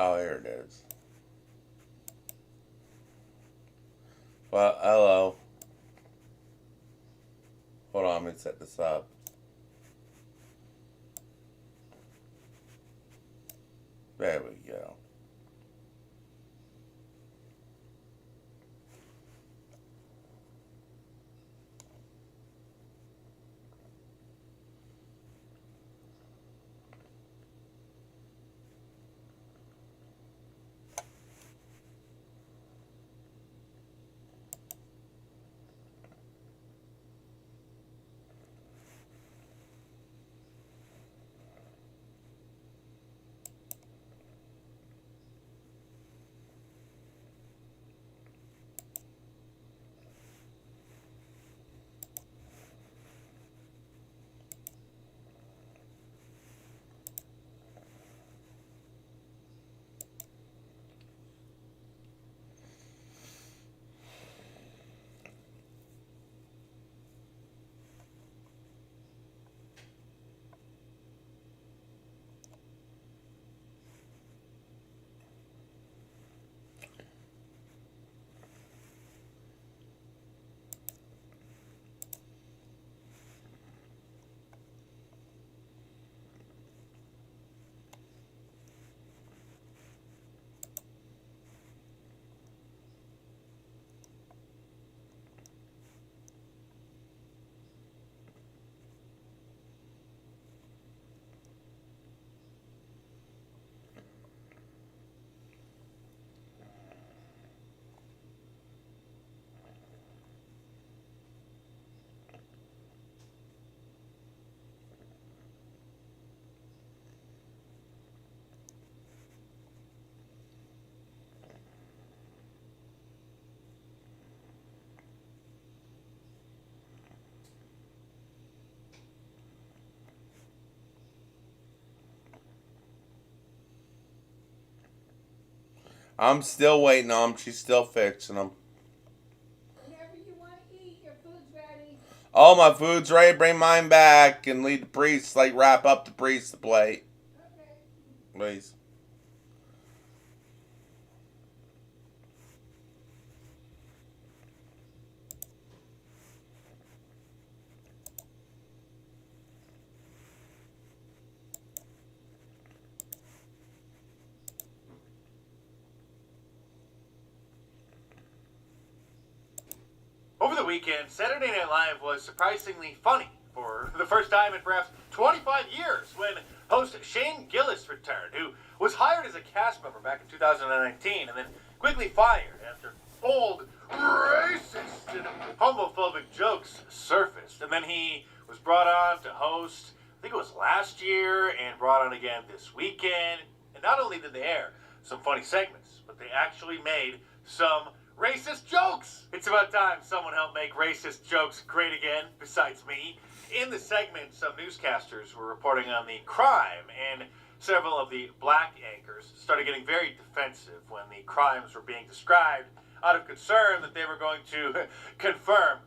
Oh, here it is. Well, hello. Hold on, let me set this up. There we go. I'm still waiting on them. She's still fixing them. Whenever you want to eat, your food's ready. Oh, my food's ready. Bring mine back and lead the priest. Like, wrap up the priest's plate. Okay. Please. Over the weekend, Saturday Night Live was surprisingly funny for the first time in perhaps 25 years when host Shane Gillis returned, who was hired as a cast member back in 2019 and then quickly fired after bold, racist, and homophobic jokes surfaced. And then he was brought on to host, I think it was last year, and brought on again this weekend. And not only did they air some funny segments, but they actually made some racist jokes! It's about time someone helped make racist jokes great again, besides me. In the segment, some newscasters were reporting on the crime, and several of the black anchors started getting very defensive when the crimes were being described out of concern that they were going to confirm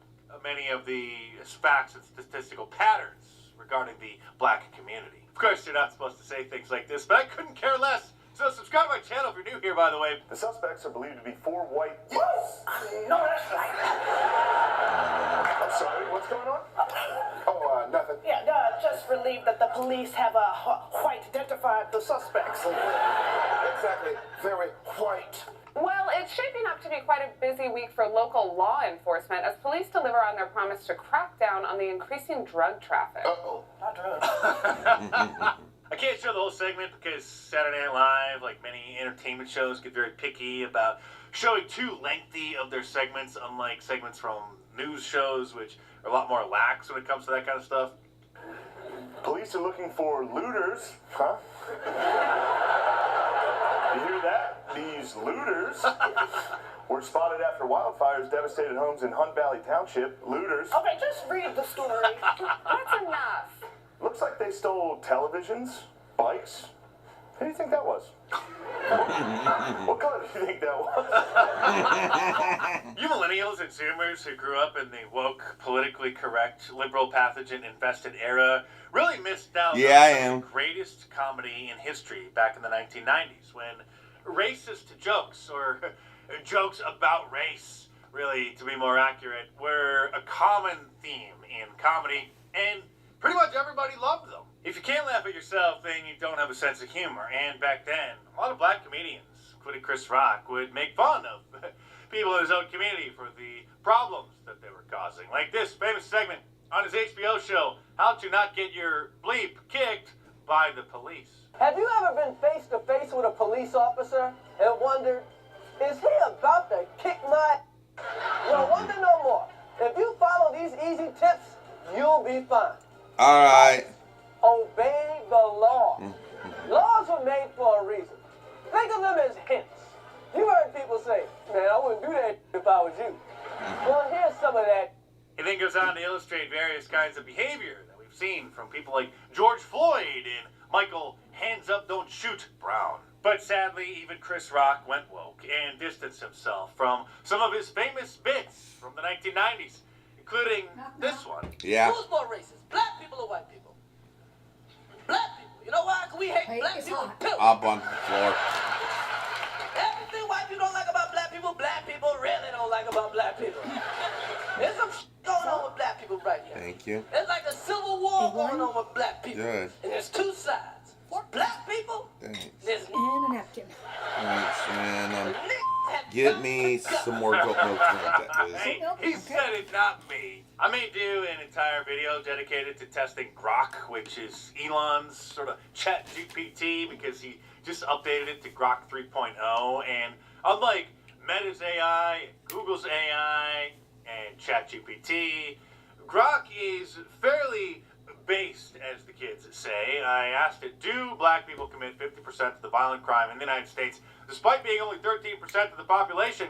many of the facts and statistical patterns regarding the black community. Of course, you're not supposed to say things like this, but I couldn't care less. So subscribe to my channel if you're new here, by the way. The suspects are believed to be 4 white... Yes! No, that's right. I'm sorry, what's going on? Oh, nothing. Yeah, just relieved that the police have white identified the suspects. Exactly. Very white. Well, it's shaping up to be quite a busy week for local law enforcement as police deliver on their promise to crack down on the increasing drug traffic. Uh-oh. Not drugs. I can't show the whole segment because Saturday Night Live, like many entertainment shows, get very picky about showing too lengthy of their segments, unlike segments from news shows, which are a lot more lax when it comes to that kind of stuff. Police are looking for looters, huh? You hear that? These looters were spotted after wildfires devastated homes in Hunt Valley Township. Looters. Okay, just read the story. That's enough. Looks like they stole televisions, bikes. Who do you think that was? What color do you think that was? You millennials and Zoomers who grew up in the woke, politically correct, liberal pathogen-infested era really missed out Yeah, I on am. the greatest comedy in history back in the 1990s when racist jokes, or jokes about race, really, to be more accurate, were a common theme in comedy, and pretty much everybody loved them. If you can't laugh at yourself, then you don't have a sense of humor. And back then, a lot of black comedians, including Chris Rock, would make fun of people in his own community for the problems that they were causing. Like this famous segment on his HBO show, How to Not Get Your Bleep Kicked by the Police. Have you ever been face to face with a police officer and wondered, is he about to kick my... Well, wonder no more. If you follow these easy tips, you'll be fine. All right. Obey the law. Laws were made for a reason. Think of them as hints. You heard people say, man, I wouldn't do that if I was you. Well, here's some of that. He then goes on to illustrate various kinds of behavior that we've seen from people like George Floyd and Michael Hands Up Don't Shoot Brown. But sadly, even Chris Rock went woke and distanced himself from some of his famous bits from the 1990s, including this one. Yeah. Who's more racist, black people or white people? Black people. You know why? Because we hate Wait, black it's people hot. too. Up on the floor. Everything white people don't like about black people really don't like about black people. There's some going on with black people right now. Thank you. There's like a civil war Big one. going on with black people. Good. And there's two sides. Black people, Thanks. there's And a napkin. Thanks, and niggas. get me some more goat milk to drink that, please. Hey, Nope, he okay. said it, not me. I may do an entire video dedicated to testing Grok, which is Elon's sort of chat GPT, because he just updated it to Grok 3.0. And unlike Meta's AI, Google's AI, and ChatGPT, Grok is fairly based, as the kids say. I asked it, do black people commit 50% of the violent crime in the United States, despite being only 13% of the population?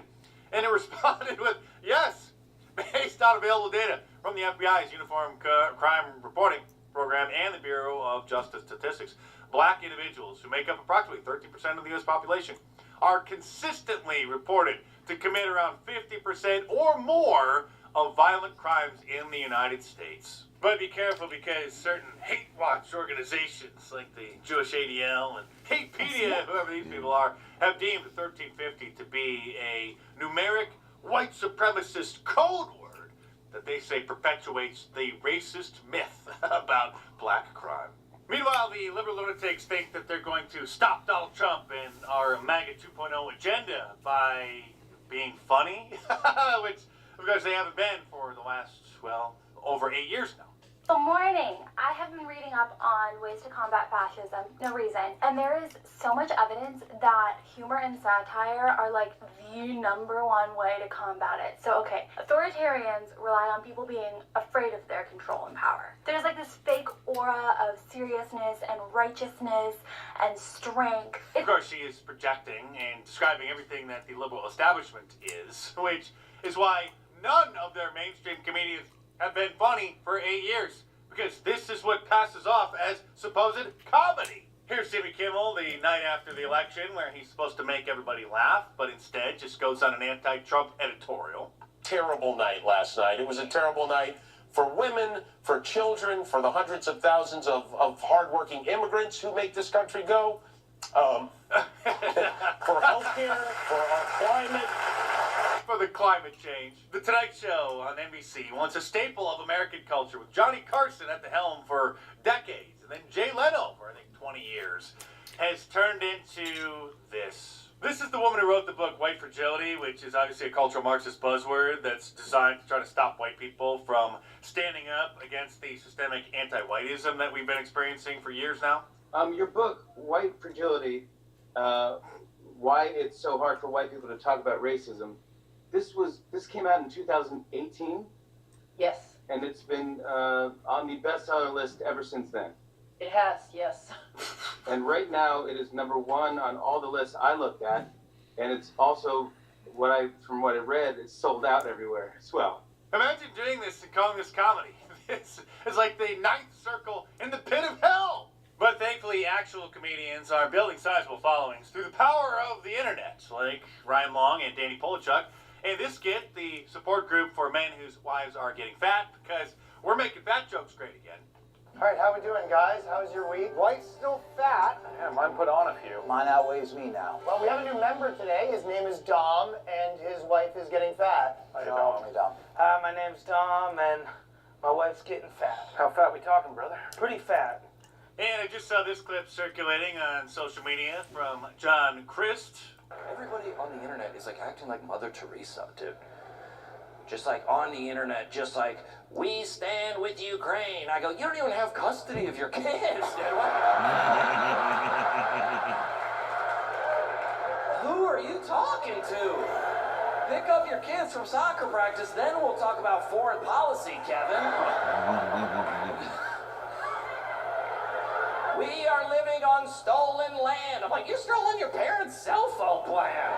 And it responded with yes, based on available data from the FBI's Uniform Crime Reporting Program and the Bureau of Justice Statistics. Black individuals, who make up approximately 13% of the U.S. population, are consistently reported to commit around 50% or more of violent crimes in the United States. But be careful, because certain hate watch organizations like the Jewish ADL and Hatepedia, whoever these people are, have deemed 1350 to be a numeric white supremacist code word that they say perpetuates the racist myth about black crime. Meanwhile, the liberal lunatics think that they're going to stop Donald Trump and our MAGA 2.0 agenda by being funny, which, of course, they haven't been for the last, well, over 8 years now. Good morning. I have been reading up on ways to combat fascism, no reason, and there is so much evidence that humor and satire are like the number one way to combat it. So, okay, authoritarians rely on people being afraid of their control and power. There's like this fake aura of seriousness and righteousness and strength. Of course, she is projecting and describing everything that the liberal establishment is, which is why none of their mainstream comedians have been funny for 8 years, because this is what passes off as supposed comedy. Here's Jimmy Kimmel the night after the election, where he's supposed to make everybody laugh, but instead just goes on an anti-Trump editorial. Terrible night last night. It was a terrible night for women, for children, for the hundreds of thousands of hardworking immigrants who make this country go, for healthcare, for our climate. For the climate change. The Tonight Show on NBC, once a staple of American culture, with Johnny Carson at the helm for decades, and then Jay Leno for, I think, 20 years, has turned into this. This is the woman who wrote the book White Fragility, which is obviously a cultural Marxist buzzword that's designed to try to stop white people from standing up against the systemic anti-whiteism that we've been experiencing for years now. Your book, White Fragility, why it's so hard for white people to talk about racism, this came out in 2018, Yes, and it's been on the bestseller list ever since then. it has, yes. And right now, it is number one on all the lists I looked at, and it's also from what I read, it's sold out everywhere as well. Imagine doing this and calling this comedy. This is like the ninth circle in the pit of hell. But thankfully, actual comedians are building sizable followings through the power of the internet, like Ryan Long and Danny Polachuk. And this skit, the support group for men whose wives are getting fat, because we're making fat jokes great again. All right, how we doing, guys? How's your week? White's still fat. Yeah, mine put on a few. Mine outweighs me now. Well, we have a new member today. His name is Dom, and his wife is getting fat. Hey, Dom. Hey, Dom. Hi, my name's Dom, and my wife's getting fat. How fat we talking, brother? Pretty fat. And I just saw this clip circulating on social media from John Christ. Everybody on the internet is like acting like Mother Teresa, dude. Just like on the internet, just like, we stand with Ukraine. I go, you don't even have custody of your kids, dude. Who are you talking to? Pick up your kids from soccer practice, then we'll talk about foreign policy, Kevin. We are living on stolen land. I'm like, you're stolen your parents' cell phone plan.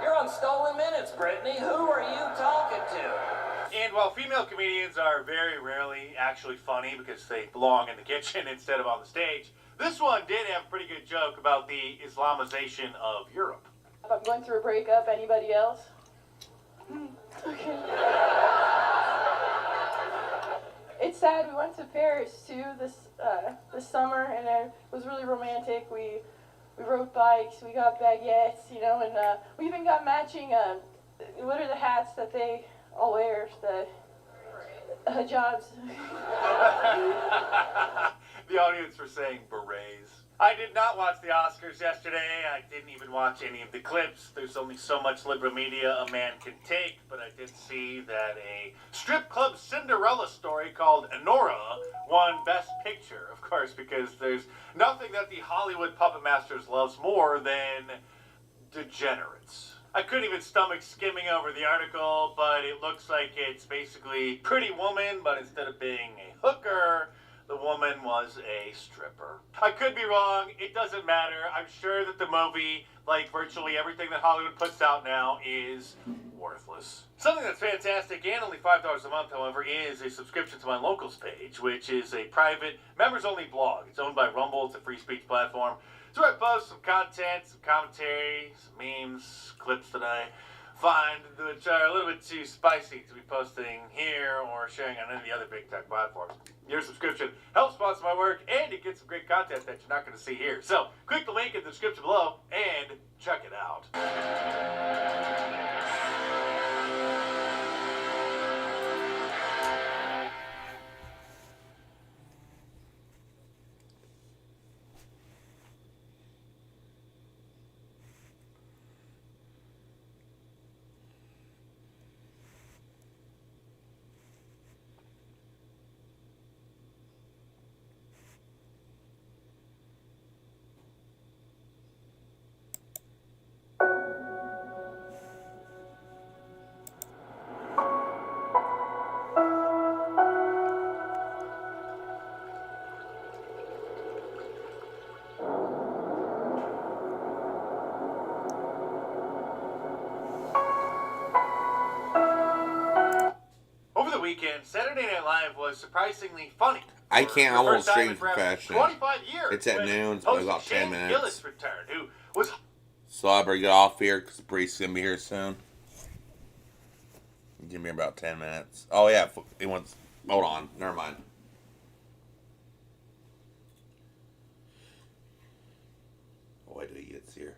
You're on stolen minutes, Brittany. Who are you talking to? And while female comedians are very rarely actually funny because they belong in the kitchen instead of on the stage, this one did have a pretty good joke about the Islamization of Europe. If I'm going through a breakup, anybody else? Okay. It's sad. We went to Paris too this summer, and it was really romantic. We rode bikes, we got baguettes, you know, and we even got matching. What are the hats that they all wear? The hijabs. The audience were saying berets. I did not watch the Oscars yesterday. I didn't even watch any of the clips. There's only so much liberal media a man can take, but I did see that a strip club Cinderella story called Enora won Best Picture, of course, because there's nothing that the Hollywood puppet masters loves more than degenerates. I couldn't even stomach skimming over the article, but it looks like it's basically Pretty Woman, but instead of being a hooker, the woman was a stripper. I could be wrong. It doesn't matter. I'm sure that the movie, like virtually everything that Hollywood puts out now, is worthless. Something that's fantastic and only $5 a month, however, is a subscription to my Locals page, which is a private, members-only blog. It's owned by Rumble. It's a free speech platform. It's where I post some content, some commentary, some memes, clips that I find which are a little bit too spicy to be posting here or sharing on any of the other big tech platforms. Your subscription helps sponsor my work, and it gets some great content that you're not going to see here. So click the link in the description below and check it out. Over the weekend, Saturday Night Live was surprisingly funny. I can't For the almost first time stream in for perhaps fashion. 25 years. It's at when noon, it's host about 10 Shane minutes. Gillis returned, who was So I better get off here because the priest's going to be here soon. Give me about 10 minutes. Oh, yeah. He wants... Hold on. Never mind. Oh, wait till he gets here.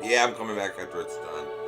Yeah, I'm coming back after it's done.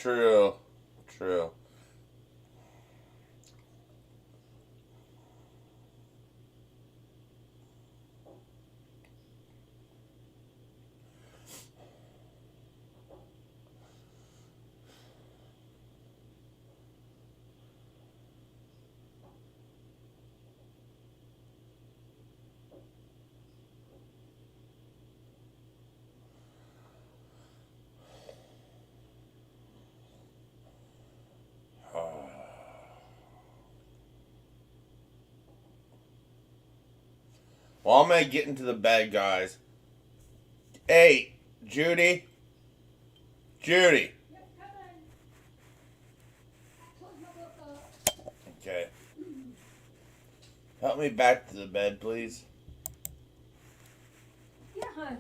True. True. Well, I'm gonna get into the bed, guys. Hey, Judy. Judy. Yep, come on. Close my book up. Okay. Help me back to the bed, please. Yeah, hon.